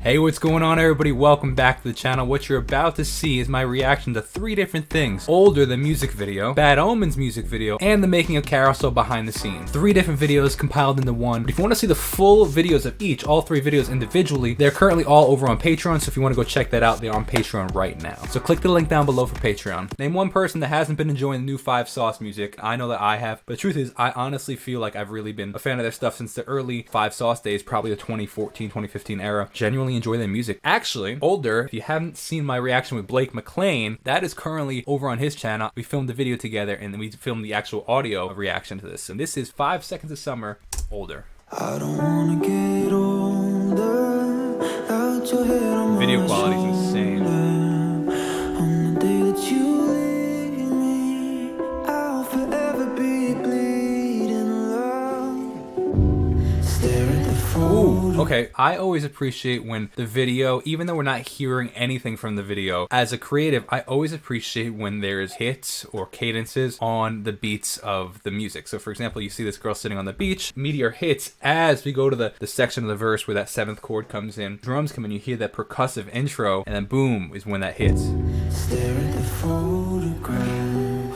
Hey, what's going on everybody? Welcome back to the channel. What you're about to see is my reaction to 3 different things. Older, the music video, Bad Omens music video, and the making of Carousel behind the scenes. 3 different videos compiled into one. But if you want to see the full videos of each, all 3 videos individually, they're currently all over on Patreon, so if you want to go check that out, they're on Patreon right now. So click the link down below for Patreon. Name one person that hasn't been enjoying the new 5 Sauce music. I know that I have, but the truth is, I honestly feel like I've really been a fan of their stuff since the early 5 Sauce days, probably the 2014, 2015 era. Genuinely enjoy their music. Actually, Older, if you haven't seen my reaction with Blake McLean, that is currently over on his channel. We filmed the video together and then we filmed the actual audio reaction to this. And this is 5 Seconds of Summer, Older. I don't wanna get older. Out your head, I'm video quality is insane. On the day that you leave me, I'll forever be bleeding love. Stare at the phone. Ooh, okay, I always appreciate when the video, even though we're not hearing anything from the video, as a creative, I always appreciate when there's hits or cadences on the beats of the music. So for example, you see this girl sitting on the beach, meteor hits as we go to the section of the verse where that 7th chord comes in, drums come in, you hear that percussive intro, and then boom is when that hits. Stare at the photograph.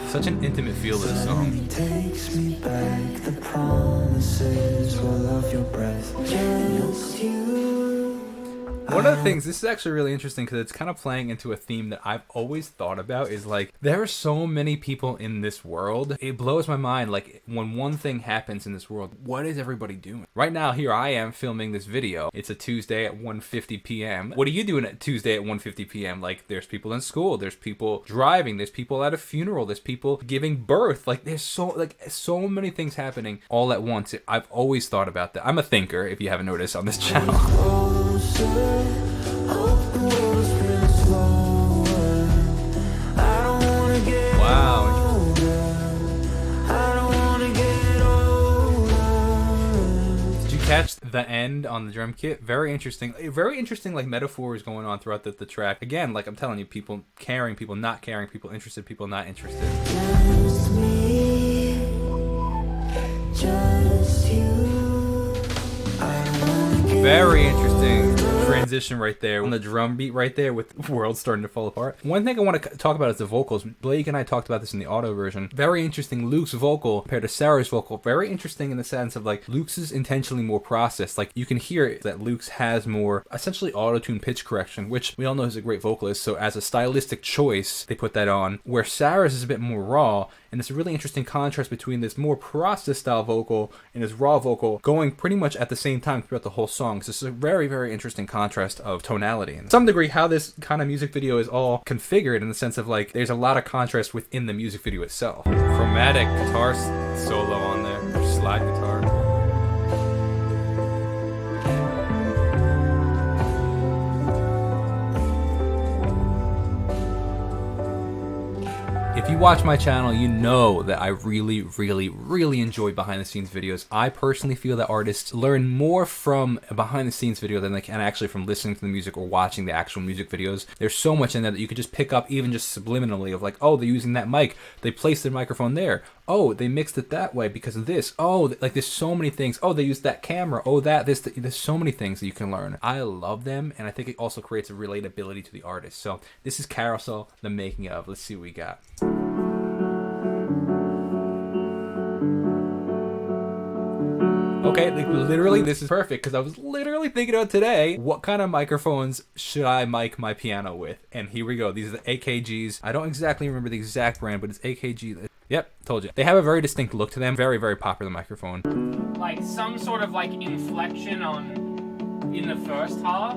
Such an intimate feel to this song. Takes me back, the promises will of your breath. Just you. One of the things, this is actually really interesting because it's kind of playing into a theme that I've always thought about, is like, there are so many people in this world. It blows my mind, like, when one thing happens in this world, what is everybody doing? Right now, here I am filming this video. It's a Tuesday at 1:50 p.m. What are you doing at Tuesday at 1:50 p.m.? Like, there's people in school, there's people driving, there's people at a funeral, there's people giving birth. Like, there's so many things happening all at once. I've always thought about that. I'm a thinker, if you haven't noticed on this channel. Wow. Did you catch the end on the drum kit? Very interesting like metaphors going on throughout the track. Again, like I'm telling you, people caring, people not caring, people interested, people not interested. Very interesting transition right there on the drum beat right there with the world starting to fall apart. One thing I want to talk about is the vocals. Blake and I talked about this in the auto version. Very interesting. Luke's vocal compared to Sarah's vocal. Very interesting in the sense of like Luke's is intentionally more processed. Like you can hear that Luke's has more essentially auto-tune pitch correction, which we all know is a great vocalist. So as a stylistic choice, they put that on. Where Sarah's is a bit more raw. And it's a really interesting contrast between this more processed style vocal and this raw vocal going pretty much at the same time throughout the whole song. So this is a very, very interesting contrast of tonality. And to some degree, how this kind of music video is all configured in the sense of like, there's a lot of contrast within the music video itself. Chromatic guitar solo on there, or slide guitar. If you watch my channel, you know that I really enjoy behind the scenes videos. I personally feel that artists learn more from a behind the scenes video than they can actually from listening to the music or watching the actual music videos. There's so much in there that you could just pick up, even just subliminally, of like, oh, they're using that mic, they placed their microphone there, oh, they mixed it that way because of this, oh, like there's so many things, oh, they used that camera, oh, there's so many things that you can learn. I love them, and I think it also creates a relatability to the artist. So this is Carousel, the making of. Let's see what we got. Okay, like literally this is perfect because I was literally thinking about today, what kind of microphones should I mic my piano with? And here we go. These are the AKGs. I don't exactly remember the exact brand, but it's AKG. Yep, told you. They have a very distinct look to them. Very, very popular microphone. Like some sort of like inflection in the first half.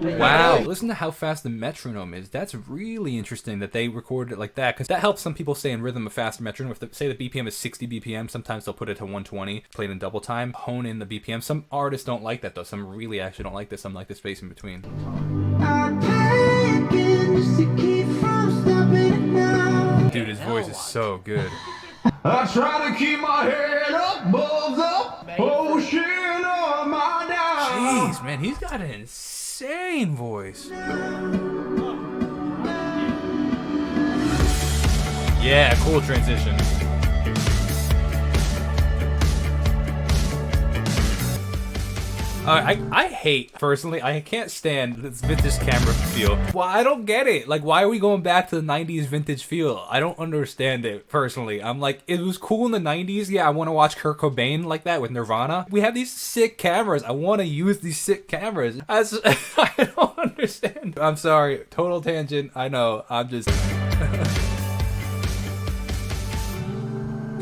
Wow, listen to how fast the metronome is. That's really interesting that they recorded it like that, because that helps some people stay in rhythm. A fast metronome, if say the BPM is 60 BPM, sometimes they'll put it to 120, play it in double time, hone in the BPM. Some artists don't like that though. Some really actually don't like this. Some like the space in between. Dude, his voice is so good. I try to keep my head up above the ocean on my down. Jeez, man, he's got an insane voice. Yeah, cool transition. I hate, personally, I can't stand this vintage camera feel. Well, I don't get it. Like, why are we going back to the 90s vintage feel? I don't understand it, personally. I'm like, it was cool in the 90s. Yeah, I want to watch Kurt Cobain like that with Nirvana. We have these sick cameras. I want to use these sick cameras. I don't understand. I'm sorry. Total tangent. I know. I'm just...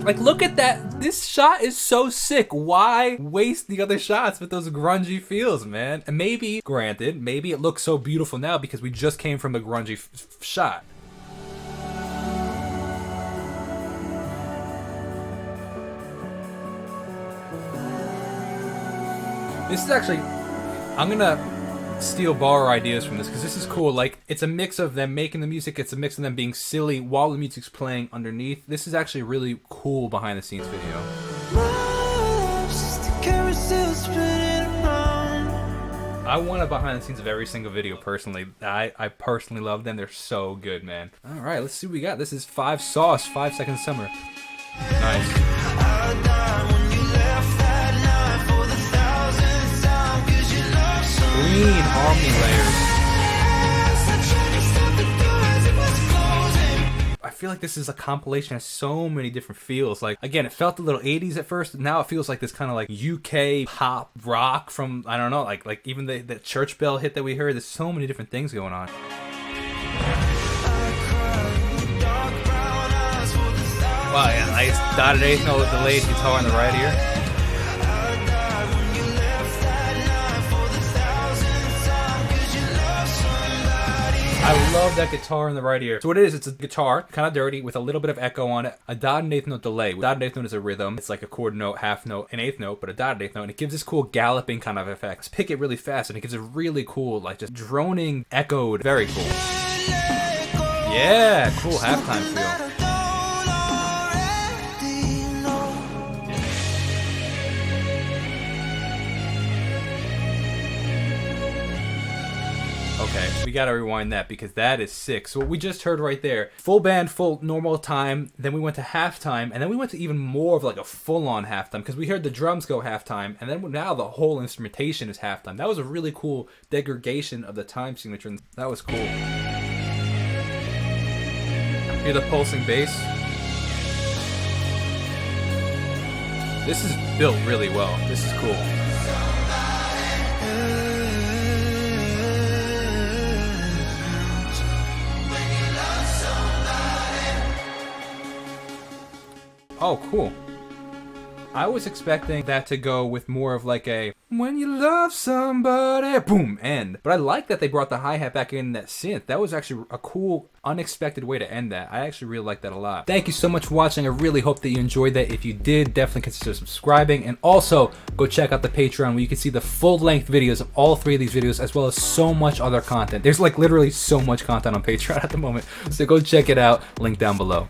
Like, look at that. This shot is so sick. Why waste the other shots with those grungy feels, man? And maybe, granted, maybe it looks so beautiful now because we just came from a grungy shot. This is actually... I'm gonna borrow ideas from this because this is cool. Like, it's a mix of them making the music, it's a mix of them being silly while the music's playing underneath. This is actually a really cool behind the scenes video. I want a behind the scenes of every single video personally. I personally love them. They're so good, man. All right, let's see what we got. This is 5 Sauce, 5 Second Summer. Nice. Clean harmony layers. I feel like this is a compilation of so many different feels. Like, again, it felt a little 80s at first. Now it feels like this kind of like UK pop rock from, I don't know, like even the church bell hit that we heard. There's so many different things going on. Wow, yeah, nice dotted eighth note with delayed guitar on the right here. I love that guitar in the right ear. So what it is, it's a guitar, kind of dirty, with a little bit of echo on it, a dotted and eighth note delay. Dotted eighth note is a rhythm. It's like a quarter note, half note, an eighth note, but a dotted eighth note, and it gives this cool galloping kind of effect. Let's pick it really fast, and it gives a really cool, like, just droning, echoed, very cool. Yeah, cool halftime feel. Okay, we gotta rewind that because that is sick. So what we just heard right there, full band, full normal time, then we went to halftime, and then we went to even more of like a full-on halftime because we heard the drums go halftime, and then now the whole instrumentation is halftime. That was a really cool degradation of the time signature. That was cool. Hear the pulsing bass? This is built really well. This is cool. Oh, cool. I was expecting that to go with more of like a when you love somebody, boom, end. But I like that they brought the hi-hat back in that synth. That was actually a cool, unexpected way to end that. I actually really like that a lot. Thank you so much for watching. I really hope that you enjoyed that. If you did, definitely consider subscribing. And also, go check out the Patreon where you can see the full-length videos of all 3 of these videos, as well as so much other content. There's like literally so much content on Patreon at the moment. So go check it out. Link down below.